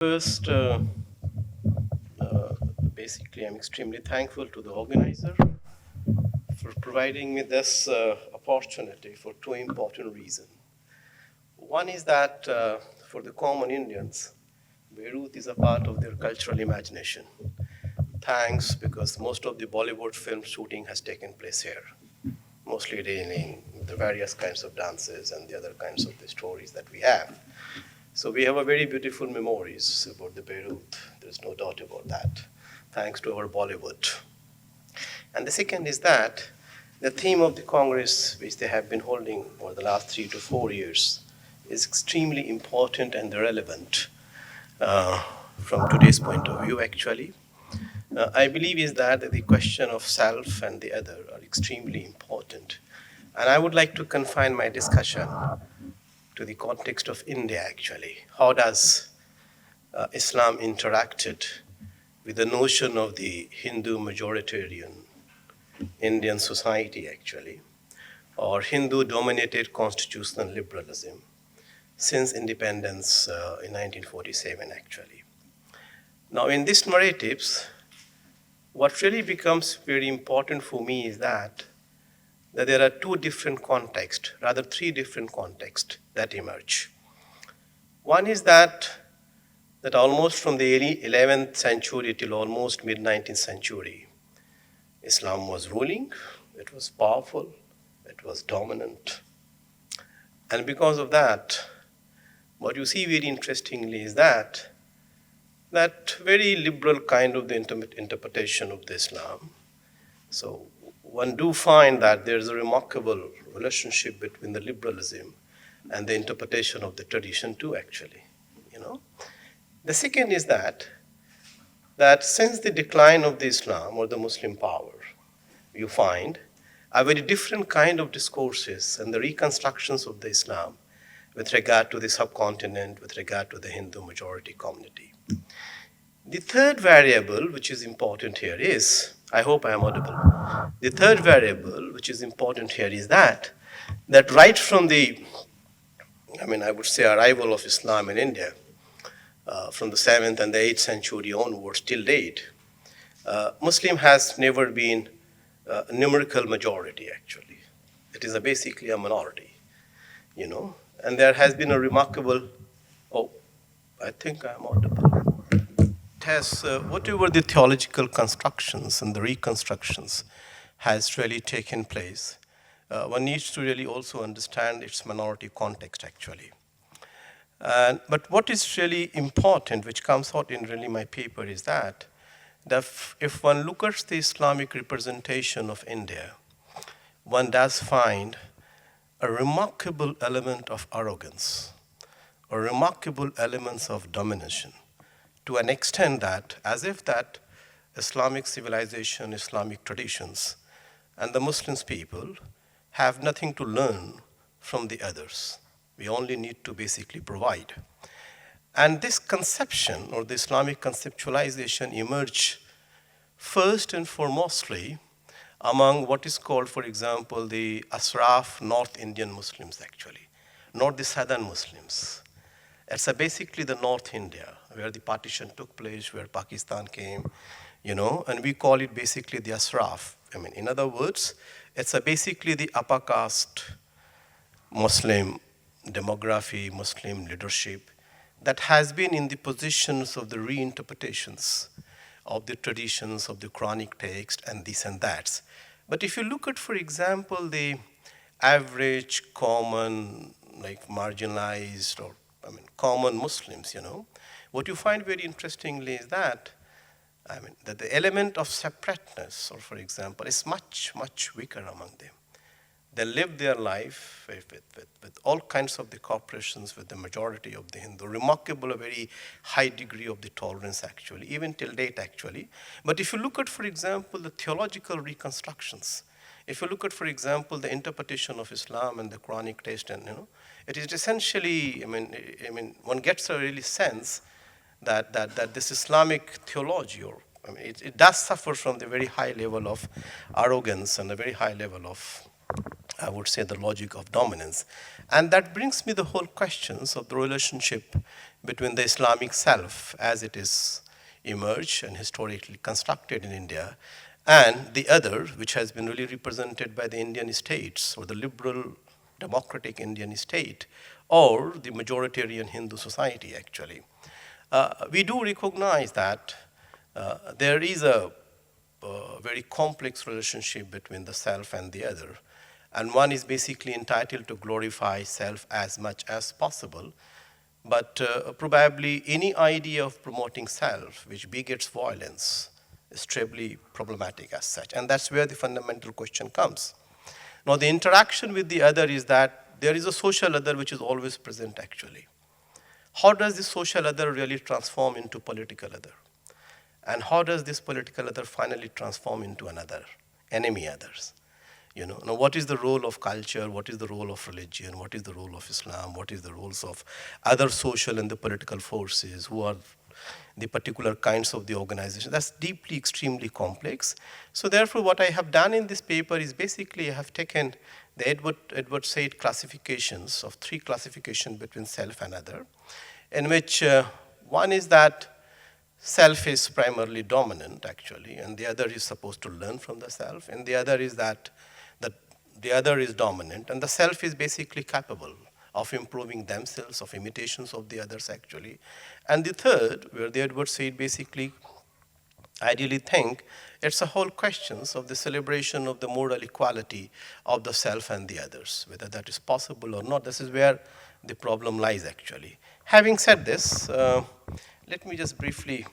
First, basically, I'm extremely thankful to the organizer for providing me this opportunity for two important reasons. One is that for the common Indians, Beirut is a part of their cultural imagination. Thanks, because most of the Bollywood film shooting has taken place here, mostly dealing with the various kinds of dances and the other kinds of the stories that we have. So we have a very beautiful memories about the Beirut. There's no doubt about that, thanks to our Bollywood. And the second is that the theme of the Congress, which they have been holding for the last 3 to 4 years, is extremely important and relevant from today's point of view, actually. I believe is that the question of self and the other are extremely important. And I would like to confine my discussion to the context of India, actually. How does Islam interacted with the notion of the Hindu majoritarian Indian society, actually, or Hindu-dominated constitutional liberalism since independence in 1947, actually. Now, in these narratives, what really becomes very important for me is that there are two different contexts, rather three different contexts that emerge. One is that almost from the early 11th century till almost mid-19th century, Islam was ruling, it was powerful, it was dominant. And because of that, what you see very interestingly is that very liberal kind of the interpretation of the Islam. So one do find that there's a remarkable relationship between the liberalism and the interpretation of the tradition too, actually. The second is that since the decline of the Islam or the Muslim power, you find a very different kind of discourses and the reconstructions of the Islam with regard to the subcontinent, with regard to the Hindu majority community. The third variable, which is important here is, I hope I am audible. The third variable, which is important here is that right from the, I would say arrival of Islam in India, from the 7th and the 8th century onwards till date, Muslim has never been a numerical majority, actually. It is basically a minority, And there has been a remarkable, I think I'm audible. It has, whatever the theological constructions and the reconstructions has really taken place, one needs to really also understand its minority context, actually. But what is really important, which comes out in really my paper, is that if one looks at the Islamic representation of India, one does find a remarkable element of arrogance, or remarkable elements of domination, to an extent that, as if that Islamic civilization, Islamic traditions, and the Muslims people have nothing to learn from the others. We only need to basically provide. And this conception, or the Islamic conceptualization, emerged first and foremostly among what is called, for example, the Asraf North Indian Muslims, actually, not the Southern Muslims. It's basically the North India, where the partition took place, where Pakistan came, and we call it basically the Asraf. In other words, it's basically the upper caste Muslim demography, Muslim leadership that has been in the positions of the reinterpretations of the traditions of the Quranic text and this and that. But if you look at, for example, the average common, like marginalized or common Muslims, what you find very interestingly is that the element of separateness, or for example, is much, much weaker among them. They live their life with all kinds of the corporations, with the majority of the Hindu. Remarkable, a very high degree of the tolerance, actually, even till date, actually. But if you look at, for example, the theological reconstructions, if you look at, for example, the interpretation of Islam and the Quranic text, and it is essentially, one gets a really sense that this Islamic theology, or it does suffer from the very high level of arrogance and a very high level of I would say, the logic of dominance. And that brings me the whole questions of the relationship between the Islamic self as it is emerged and historically constructed in India, and the other, which has been really represented by the Indian states, or the liberal democratic Indian state, or the majoritarian Hindu society, actually. We do recognize that there is a very complex relationship between the self and the other. And one is basically entitled to glorify self as much as possible. But probably any idea of promoting self which begets violence is trebly problematic as such. And that's where the fundamental question comes. Now, the interaction with the other is that there is a social other which is always present, actually. How does this social other really transform into political other? And how does this political other finally transform into another, enemy others? Now what is the role of culture? What is the role of religion? What is the role of Islam? What is the roles of other social and the political forces? Who are the particular kinds of the organization? That's deeply, extremely complex. So therefore, what I have done in this paper is basically I have taken the Edward Said classifications of 3 classifications between self and other, in which one is that self is primarily dominant, actually, and the other is supposed to learn from the self, and the other is that the other is dominant, and the self is basically capable of improving themselves, of imitations of the others, actually. And the third, where the Edward Said basically ideally think it's a whole questions of the celebration of the moral equality of the self and the others, whether that is possible or not. This is where the problem lies, actually. Having said this, let me just briefly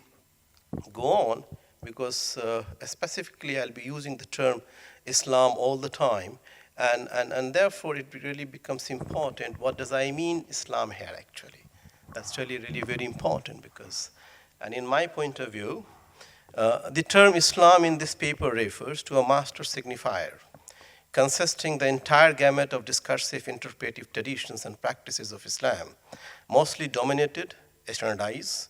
go on, because specifically I'll be using the term Islam all the time, and therefore it really becomes important. What does I mean Islam here, actually? That's really very important, because, and in my point of view, the term Islam in this paper refers to a master signifier consisting the entire gamut of discursive interpretive traditions and practices of Islam, mostly dominated, standardized,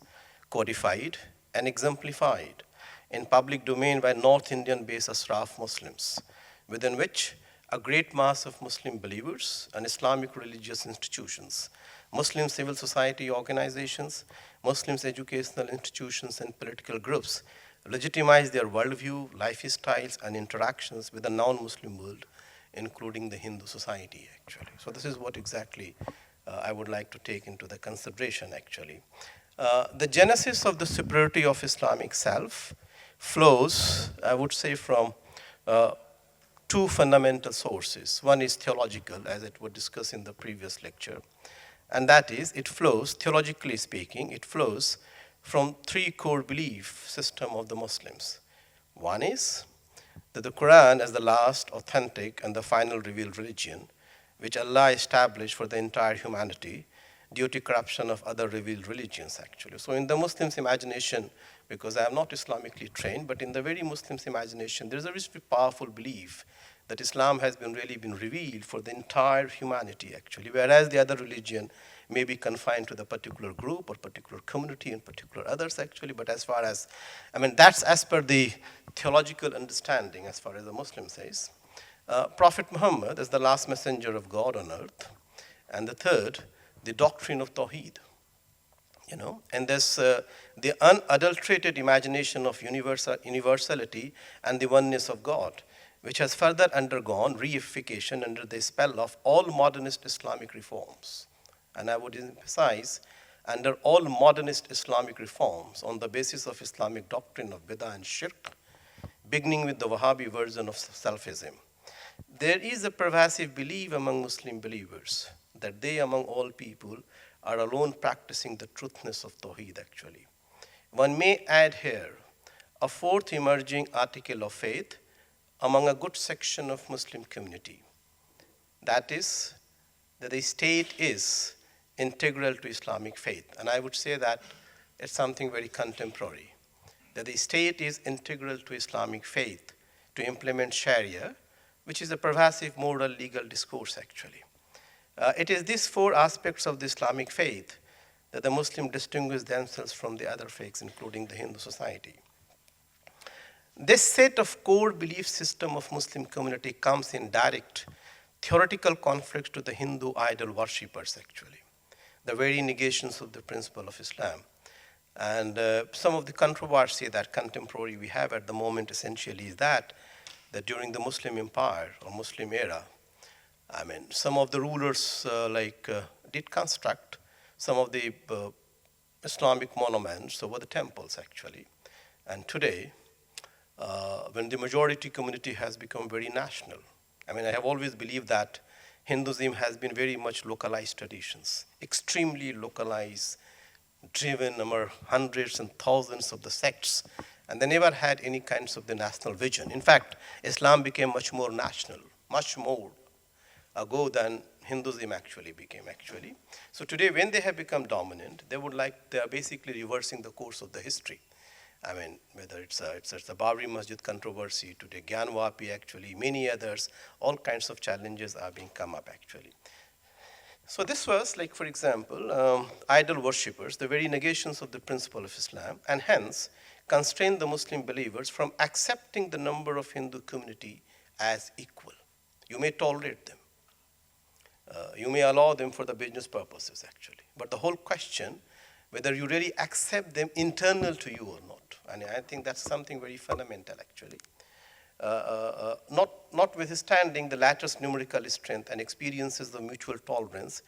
codified, and exemplified in public domain by North Indian-based Ashraf Muslims, within which a great mass of Muslim believers and Islamic religious institutions, Muslim civil society organizations, Muslims educational institutions, and political groups legitimize their worldview, lifestyles, and interactions with the non-Muslim world, including the Hindu society, actually. So this is what exactly I would like to take into the consideration, actually. The genesis of the superiority of Islamic self flows, I would say, from 2 fundamental sources. One is theological, as it was discussed in the previous lecture, and that is, it flows, theologically speaking, it flows from 3 core belief system of the Muslims. One is that the Quran is the last, authentic, and the final revealed religion, which Allah established for the entire humanity due to corruption of other revealed religions, actually. So in the Muslims' imagination, because I am not Islamically trained, but in the very Muslims' imagination, there is a very powerful belief that Islam has been revealed for the entire humanity, actually, whereas the other religion may be confined to the particular group or particular community and particular others, actually. But as far as, that's as per the theological understanding, as far as the Muslim says. Prophet Muhammad is the last messenger of God on earth. And the third, the doctrine of Tawheed. And there's the unadulterated imagination of universality and the oneness of God, which has further undergone reification under the spell of all modernist Islamic reforms. And I would emphasize, under all modernist Islamic reforms on the basis of Islamic doctrine of Bid'ah and Shirk, beginning with the Wahhabi version of Salafism. There is a pervasive belief among Muslim believers that they, among all people, are alone practicing the truthness of Tawheed, actually. One may add here a 4th emerging article of faith among a good section of Muslim community. That is, that the state is integral to Islamic faith. And I would say that it's something very contemporary, that the state is integral to Islamic faith to implement Sharia, which is a pervasive moral legal discourse, actually. It is these 4 aspects of the Islamic faith that the Muslims distinguish themselves from the other faiths, including the Hindu society. This set of core belief system of Muslim community comes in direct theoretical conflicts to the Hindu idol worshippers, actually, the very negations of the principle of Islam. And some of the controversy that contemporary we have at the moment essentially is that during the Muslim Empire or Muslim era, I mean, some of the rulers did construct some of the Islamic monuments over the temples, actually. And today, when the majority community has become very national, I mean, I have always believed that Hinduism has been very much localized traditions, extremely localized, driven over hundreds and thousands of the sects, and they never had any kinds of the national vision. In fact, Islam became much more national, much more ago than Hinduism actually became, actually. So today, when they have become dominant, they are basically reversing the course of the history. I mean, whether it's the Babri Masjid controversy, today Gyanvapi, actually, many others, all kinds of challenges are being come up, actually. So this was, like, for example, idol worshippers, the very negations of the principle of Islam, and hence constrained the Muslim believers from accepting the number of Hindu community as equal. You may tolerate them. You may allow them for the business purposes, actually. But the whole question, whether you really accept them internal to you or not. And I think that's something very fundamental, actually. Notwithstanding the latter's numerical strength and experiences of mutual tolerance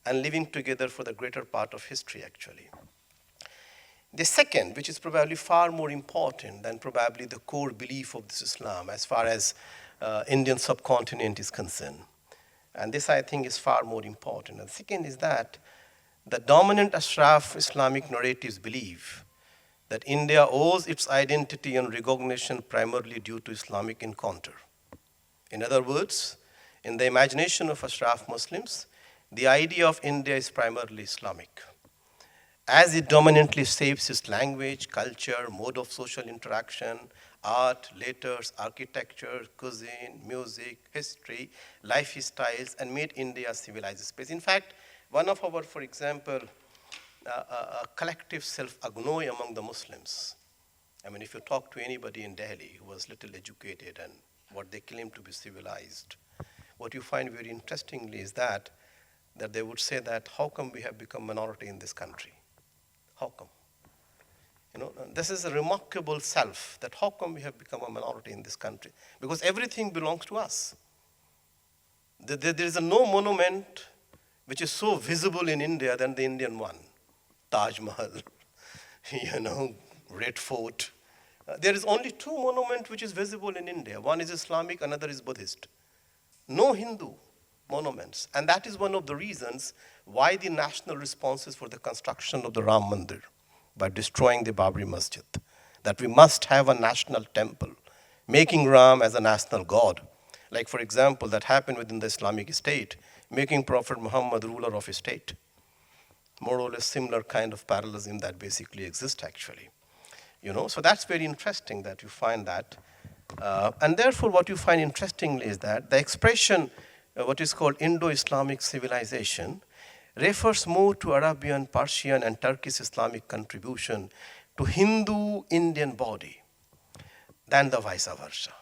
and living together for the greater part of history, actually. The second, which is probably far more important than probably the core belief of this Islam as far as Indian subcontinent is concerned. And this, I think, is far more important. And the second is that the dominant Ashraf Islamic narratives believe that India owes its identity and recognition primarily due to Islamic encounter. In other words, in the imagination of Ashraf Muslims, the idea of India is primarily Islamic, as it dominantly shapes its language, culture, mode of social interaction, art, letters, architecture, cuisine, music, history, lifestyles, and made India a civilized space. In fact, one of our, for example, collective self-agnoy among the Muslims. I mean, if you talk to anybody in Delhi who was little educated and what they claim to be civilized, what you find very interestingly is that they would say that, how come we have become minority in this country? How come? You know, this is a remarkable self, that how come we have become a minority in this country? Because everything belongs to us. There is no monument which is so visible in India than the Indian one. Taj Mahal, Red Fort. There is only two monuments which is visible in India. One is Islamic, another is Buddhist. No Hindu monuments. And that is one of the reasons why the national response is for the construction of the Ram Mandir, by destroying the Babri Masjid, that we must have a national temple, making Ram as a national god. Like, for example, that happened within the Islamic State, making Prophet Muhammad ruler of a state. More or less similar kind of parallelism that basically exists, actually. So that's very interesting that you find that. And therefore, what you find interestingly is that the expression, what is called Indo-Islamic civilization, refers more to Arabian, Persian, and Turkish Islamic contribution to Hindu-Indian body than the vice versa.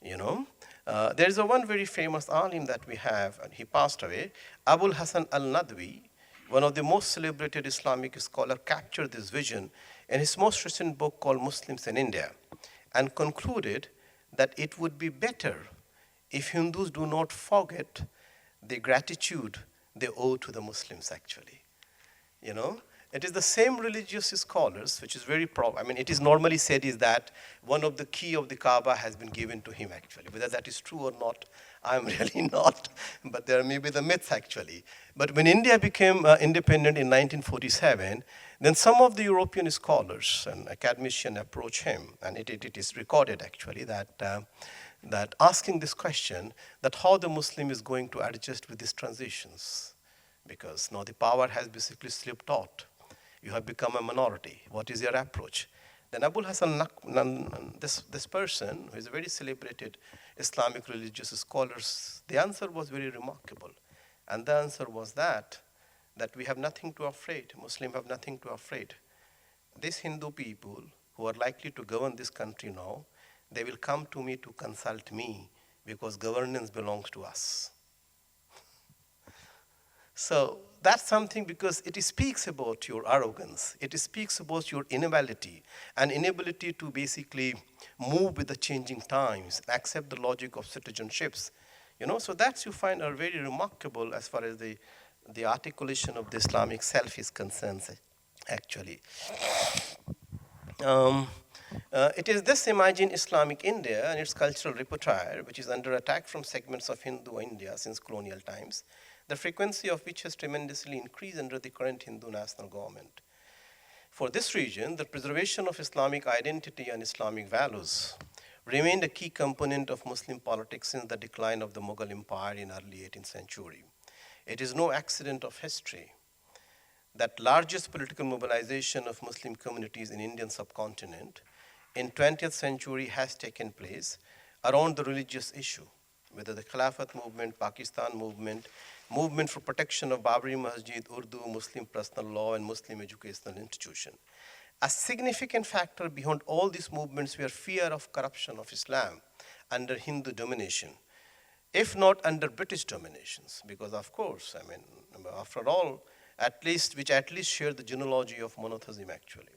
There is one very famous alim that we have, and he passed away, Abul Hasan al-Nadwi, one of the most celebrated Islamic scholars, captured this vision in his most recent book called Muslims in India, and concluded that it would be better if Hindus do not forget the gratitude they owe to the Muslims, actually. It is the same religious scholars, which is very it is normally said is that one of the key of the Kaaba has been given to him, actually. Whether that is true or not, I'm really not, but there may be the myths, actually. But when India became independent in 1947, then some of the European scholars and academicians approached him, and it is recorded, actually, that asking this question, that how the Muslim is going to adjust with these transitions, because now the power has basically slipped out. You have become a minority. What is your approach? Then Abul Hasan, this person, who is a very celebrated Islamic religious scholar, the answer was very remarkable. And the answer was that we have nothing to afraid. Muslims have nothing to afraid. These Hindu people who are likely to govern this country now, they will come to me to consult me because governance belongs to us. So that's something, because it speaks about your arrogance. It speaks about your inability to basically move with the changing times, accept the logic of citizenships. So that you find are very remarkable as far as the articulation of the Islamic self is concerned, actually. It is this imagined Islamic India and its cultural repertoire which is under attack from segments of Hindu India since colonial times, the frequency of which has tremendously increased under the current Hindu national government. For this region, the preservation of Islamic identity and Islamic values remained a key component of Muslim politics since the decline of the Mughal Empire in early 18th century. It is no accident of history that largest political mobilization of Muslim communities in Indian subcontinent in 20th century has taken place around the religious issue, whether the Khilafat movement, Pakistan movement for protection of Babri Masjid, Urdu, Muslim personal law, and Muslim educational institution. A significant factor behind all these movements were fear of corruption of Islam under Hindu domination, if not under British dominations, because of course, after all, which at least share the genealogy of monotheism actually.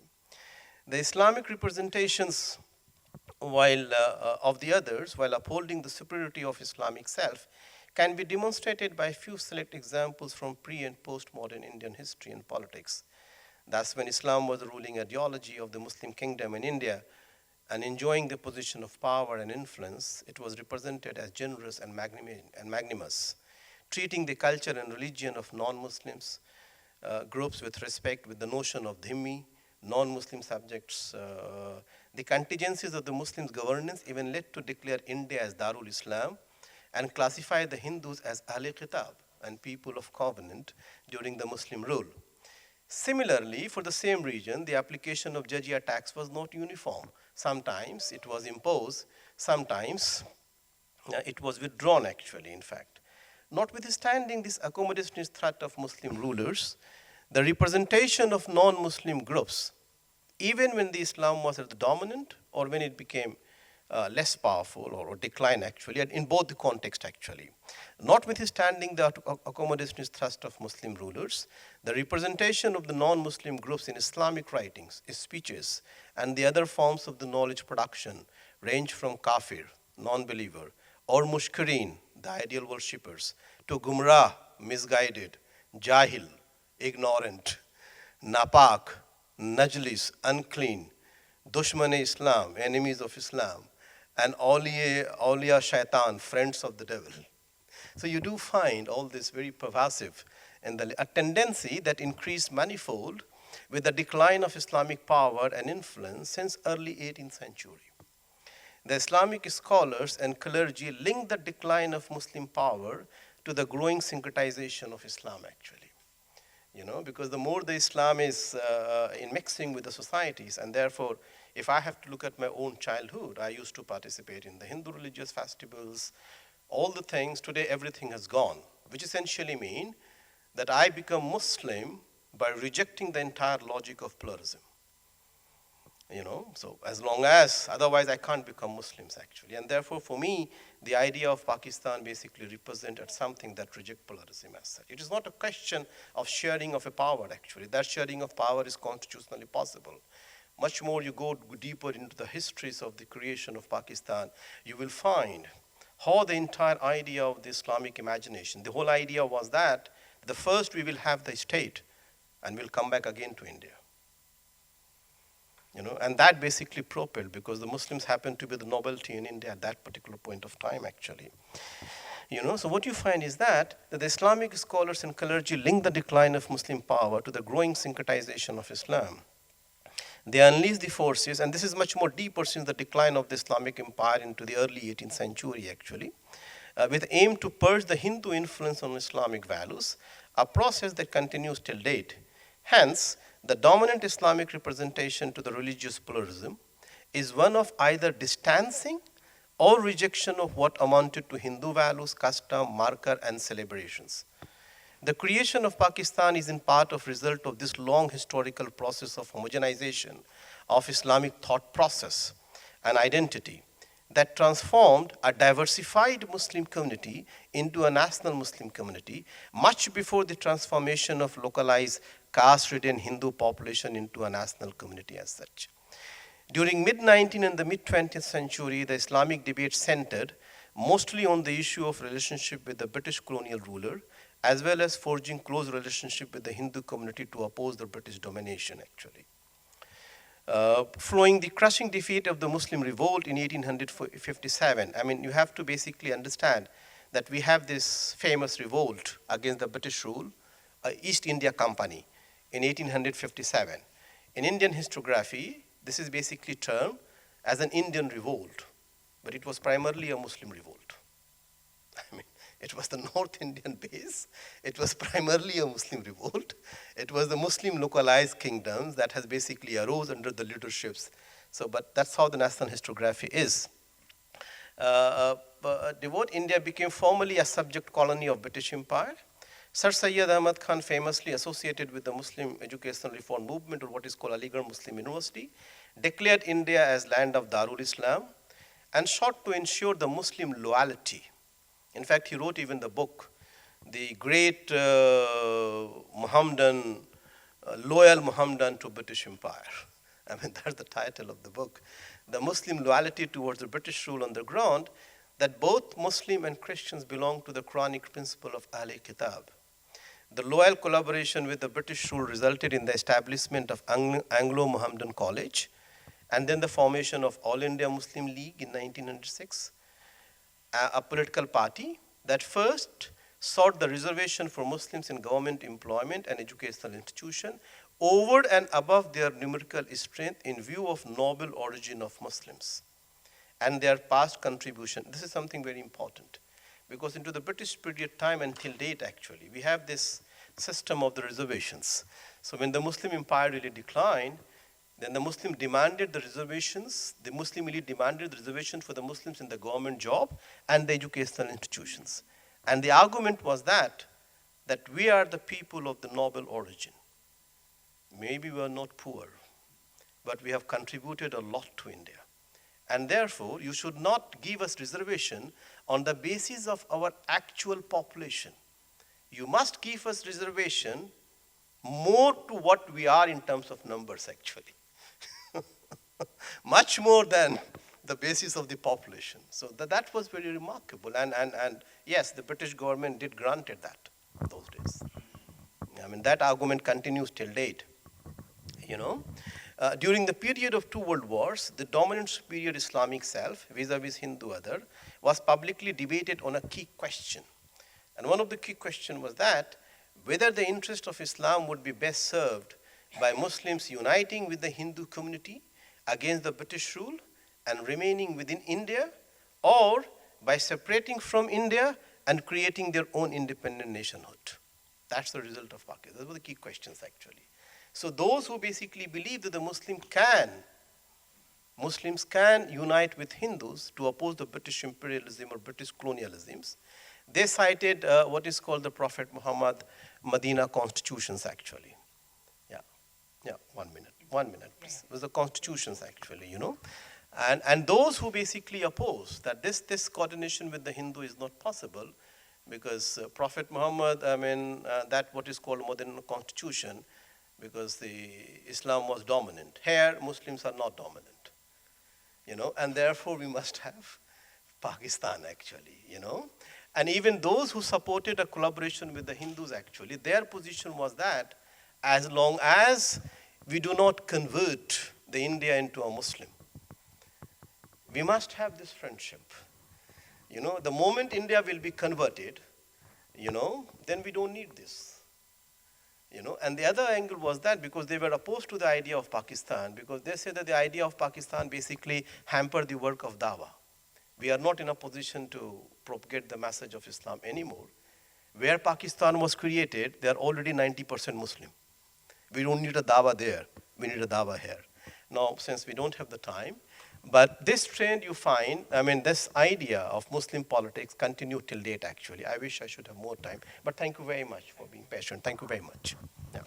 The Islamic representations of the others, while upholding the superiority of Islamic self, can be demonstrated by a few select examples from pre- and post-modern Indian history and politics. Thus, when Islam was the ruling ideology of the Muslim kingdom in India and enjoying the position of power and influence, it was represented as generous and magnanimous, treating the culture and religion of non-Muslims groups with respect, with the notion of dhimmi, non-Muslim subjects. The contingencies of the Muslims' governance even led to declare India as Darul Islam and classify the Hindus as Ahle Kitab and people of covenant during the Muslim rule. Similarly, for the same region, the application of jizya tax was not uniform. Sometimes it was imposed, sometimes it was withdrawn actually, in fact. Notwithstanding this accommodationist threat of Muslim rulers, the representation of non-Muslim groups, even when the Islam was at the dominant or when it became less powerful or decline actually, and in both the context actually. Notwithstanding the accommodationist thrust of Muslim rulers, the representation of the non-Muslim groups in Islamic writings, speeches, and the other forms of the knowledge production range from kafir, non-believer, or mushkirin, the ideal worshippers, to gumrah, misguided, jahil, ignorant, napak, najlis, unclean, dushman-e-Islam, enemies of Islam, and awliya shaitan, friends of the devil. So you do find all this very pervasive, and a tendency that increased manifold with the decline of Islamic power and influence since early 18th century. The Islamic scholars and clergy link the decline of Muslim power to the growing syncretization of Islam actually. Because the more the Islam is in mixing with the societies, and therefore, if I have to look at my own childhood, I used to participate in the Hindu religious festivals, all the things. Today, everything has gone, which essentially mean that I become Muslim by rejecting the entire logic of pluralism. So as long as, otherwise I can't become Muslims actually. And therefore, for me, the idea of Pakistan basically represented something that rejects pluralism as such. It is not a question of sharing of a power actually. That sharing of power is constitutionally possible. Much more you go deeper into the histories of the creation of Pakistan, you will find how the entire idea of the Islamic imagination, the whole idea was that the first we will have the state and we'll come back again to India. And that basically propelled, because the Muslims happened to be the nobility in India at that particular point of time actually. So what you find is that the Islamic scholars and clergy link the decline of Muslim power to the growing syncretization of Islam. They unleash the forces, and this is much more deeper since the decline of the Islamic empire into the early 18th century actually, with aim to purge the Hindu influence on Islamic values, a process that continues till date. Hence, the dominant Islamic representation to the religious pluralism is one of either distancing or rejection of what amounted to Hindu values, custom, marker, and celebrations. The creation of Pakistan is in part of result of this long historical process of homogenization of Islamic thought process and identity. that transformed a diversified Muslim community into a national Muslim community much before the transformation of localized caste-ridden Hindu population into a national community as such. During mid-19th and the mid-20th century, the Islamic debate centered mostly on the issue of relationship with the British colonial ruler, as well as forging close relationship with the Hindu community to oppose the British domination, actually. Following the crushing defeat of the Muslim revolt in 1857, I mean, you have to basically understand that we have this famous revolt against the British rule, East India Company, in 1857. In Indian historiography, this is basically termed as an Indian revolt, but it was primarily a Muslim revolt. I mean, it was the North Indian base. It was primarily a Muslim revolt. It was the Muslim localized kingdoms that has basically arose under the leaderships. So, but that's how the national historiography is. Devout India became formally a subject colony of British Empire. Sir Syed Ahmad Khan, famously associated with the Muslim educational reform movement, or what is called Aligarh Muslim University, declared India as land of Darul Islam and sought to ensure the Muslim loyalty. In fact, he wrote even the book, the great Muhammadan, loyal Muhammadan to British Empire. I mean, that's the title of the book. The Muslim loyalty towards the British rule on the ground that both Muslim and Christians belong to the Quranic principle of Ahl Kitab. The loyal collaboration with the British rule resulted in the establishment of Anglo-Muhammadan College, and then the formation of All India Muslim League in 1906, a political party that first sought the reservation for Muslims in government employment and educational institution over and above their numerical strength in view of noble origin of Muslims and their past contribution. This is something very important, because into the British period time until date, actually, we have this system of the reservations. So when the Muslim empire really declined, then the Muslim demanded the reservations, the Muslim elite demanded the reservation for the Muslims in the government job and the educational institutions. And the argument was that we are the people of the noble origin. Maybe we are not poor, but we have contributed a lot to India. And therefore, you should not give us reservation on the basis of our actual population. You must give us reservation more to what we are in terms of numbers, actually. Much more than the basis of the population. So that was very remarkable. And yes, the British government did granted that those days. I mean, that argument continues till date. You know, during the period of two world wars, the dominant superior Islamic self, vis-a-vis Hindu other, was publicly debated on a key question. And one of the key questions was that whether the interest of Islam would be best served by Muslims uniting with the Hindu community against the British rule and remaining within India, or by separating from India and creating their own independent nationhood. That's the result of Pakistan. Those were the key questions, actually. So those who basically believe that the Muslims can unite with Hindus to oppose the British imperialism or British colonialisms, they cited what is called the Prophet Muhammad Medina constitutions, actually. Yeah, 1 minute, please. It was the constitutions, actually, you know. And those who basically oppose that this coordination with the Hindu is not possible, because Prophet Muhammad, I mean, that what is called modern constitution, because the Islam was dominant. Here, Muslims are not dominant, you know, and therefore we must have Pakistan, actually, you know. And even those who supported a collaboration with the Hindus, actually, their position was that as long as we do not convert the India into a Muslim, we must have this friendship. You know, the moment India will be converted, you know, then we don't need this. You know, and the other angle was that because they were opposed to the idea of Pakistan, because they said that the idea of Pakistan basically hampered the work of Dawah. We are not in a position to propagate the message of Islam anymore. Where Pakistan was created, they are already 90% Muslim. We don't need a Dawah there. We need a Dawah here. Now, since we don't have the time, but this trend you find, I mean, this idea of Muslim politics continued till date, actually. I wish I should have more time, but thank you very much for being patient. Thank you very much. Yeah.